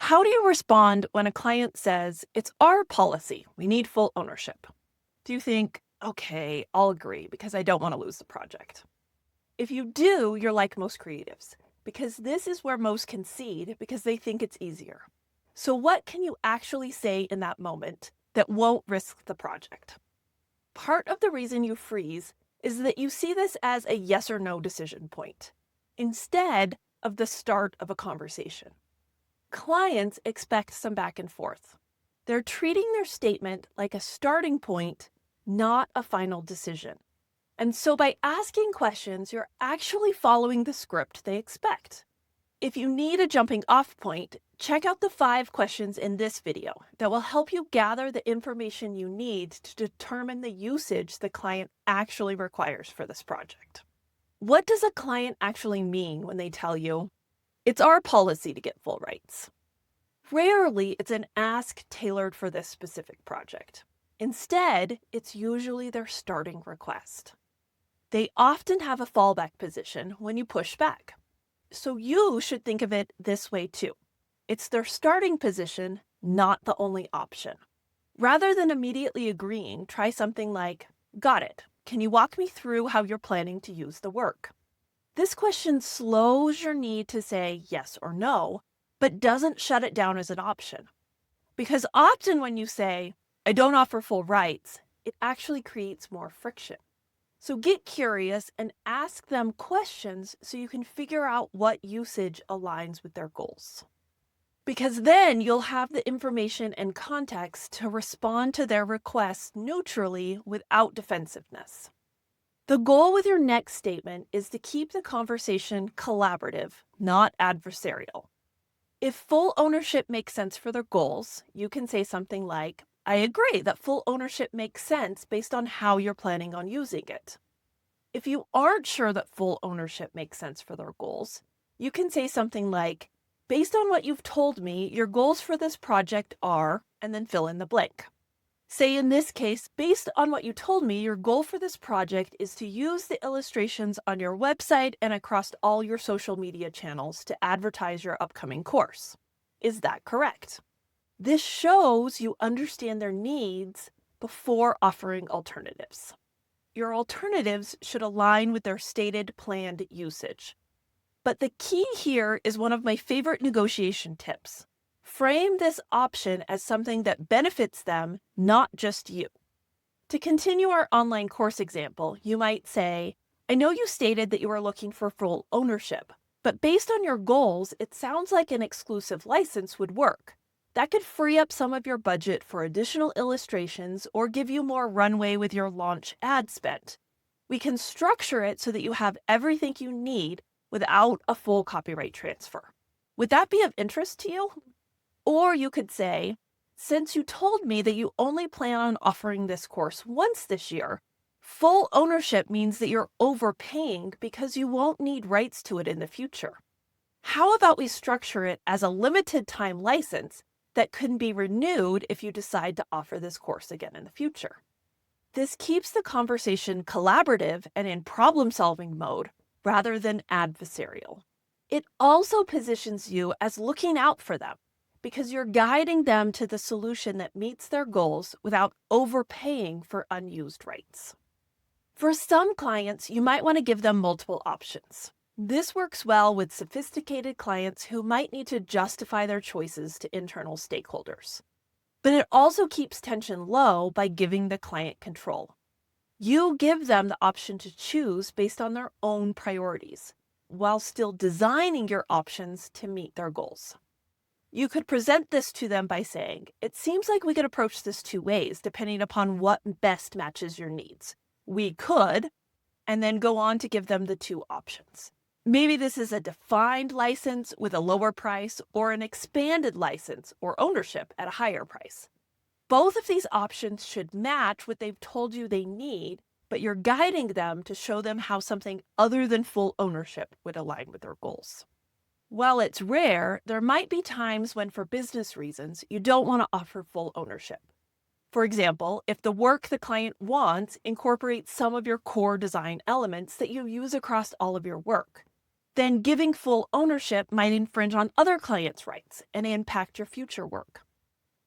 How do you respond when a client says, "It's our policy, we need full ownership"? Do you think, "Okay, I'll agree because I don't want to lose the project"? If you do, you're like most creatives, because this is where most concede because they think it's easier. So, what can you actually say in that moment that won't risk the project? Part of the reason you freeze is that you see this as a yes or no decision point instead of the start of a conversation. Clients expect some back and forth. They're treating their statement like a starting point, not a final decision. And so by asking questions, you're actually following the script they expect. If you need a jumping off point, check out the 5 questions in this video that will help you gather the information you need to determine the usage the client actually requires for this project. What does a client actually mean when they tell you, "It's our policy to get full rights"? Rarely, it's an ask tailored for this specific project. Instead, it's usually their starting request. They often have a fallback position when you push back. So you should think of it this way too. It's their starting position, not the only option. Rather than immediately agreeing, try something like, "Got it. Can you walk me through how you're planning to use the work?" This question slows your need to say yes or no, but doesn't shut it down as an option. Because often when you say, "I don't offer full rights," it actually creates more friction. So get curious and ask them questions so you can figure out what usage aligns with their goals. Because then you'll have the information and context to respond to their requests neutrally without defensiveness. The goal with your next statement is to keep the conversation collaborative, not adversarial. If full ownership makes sense for their goals, you can say something like, "I agree that full ownership makes sense based on how you're planning on using it." If you aren't sure that full ownership makes sense for their goals, you can say something like, "Based on what you've told me, your goals for this project are," and then fill in the blank. Say in this case, "Based on what you told me, your goal for this project is to use the illustrations on your website and across all your social media channels to advertise your upcoming course. Is that correct?" This shows you understand their needs before offering alternatives. Your alternatives should align with their stated planned usage. But the key here is one of my favorite negotiation tips. Frame this option as something that benefits them, not just you. To continue our online course example, you might say, "I know you stated that you are looking for full ownership, but based on your goals, it sounds like an exclusive license would work. That could free up some of your budget for additional illustrations or give you more runway with your launch ad spend. We can structure it so that you have everything you need without a full copyright transfer. Would that be of interest to you?" Or you could say, "Since you told me that you only plan on offering this course once this year, full ownership means that you're overpaying because you won't need rights to it in the future. How about we structure it as a limited time license that can be renewed if you decide to offer this course again in the future?" This keeps the conversation collaborative and in problem-solving mode rather than adversarial. It also positions you as looking out for them because you're guiding them to the solution that meets their goals without overpaying for unused rights. For some clients, you might want to give them multiple options. This works well with sophisticated clients who might need to justify their choices to internal stakeholders. But it also keeps tension low by giving the client control. You give them the option to choose based on their own priorities, while still designing your options to meet their goals. You could present this to them by saying, "It seems like we could approach this 2 ways, depending upon what best matches your needs. We could," and then go on to give them the 2 options. Maybe this is a defined license with a lower price or an expanded license or ownership at a higher price. Both of these options should match what they've told you they need, but you're guiding them to show them how something other than full ownership would align with their goals. While it's rare, there might be times when, for business reasons, you don't want to offer full ownership. For example, if the work the client wants incorporates some of your core design elements that you use across all of your work. then giving full ownership might infringe on other clients' rights and impact your future work.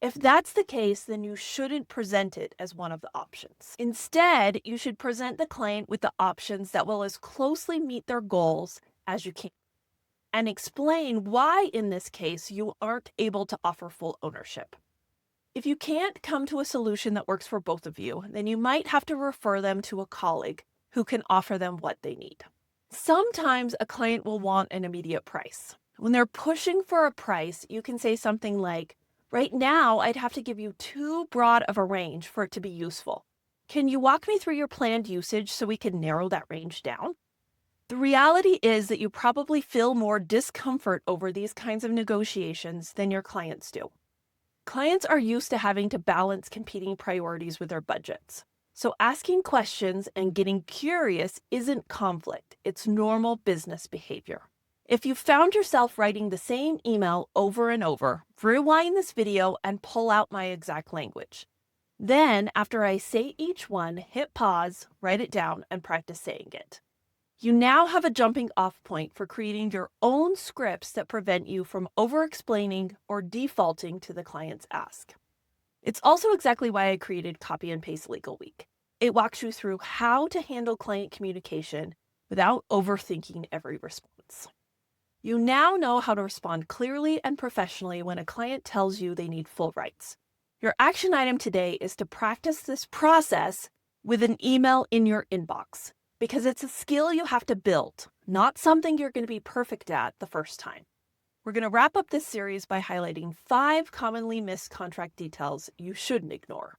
If that's the case, then you shouldn't present it as one of the options. Instead, you should present the client with the options that will as closely meet their goals as you can, and explain why, in this case, you aren't able to offer full ownership. If you can't come to a solution that works for both of you, then you might have to refer them to a colleague who can offer them what they need. Sometimes a client will want an immediate price. When they're pushing for a price, you can say something like, "Right now, I'd have to give you too broad of a range for it to be useful. Can you walk me through your planned usage so we can narrow that range down?" The reality is that you probably feel more discomfort over these kinds of negotiations than your clients do. Clients are used to having to balance competing priorities with their budgets. So asking questions and getting curious isn't conflict, it's normal business behavior. If you found yourself writing the same email over and over, rewind this video and pull out my exact language. Then, after I say each one, hit pause, write it down, and practice saying it. You now have a jumping off point for creating your own scripts that prevent you from over-explaining or defaulting to the client's ask. It's also exactly why I created Copy and Paste Legal Week. It walks you through how to handle client communication without overthinking every response. You now know how to respond clearly and professionally when a client tells you they need full rights. Your action item today is to practice this process with an email in your inbox, because it's a skill you have to build, not something you're going to be perfect at the first time. We're going to wrap up this series by highlighting 5 commonly missed contract details you shouldn't ignore.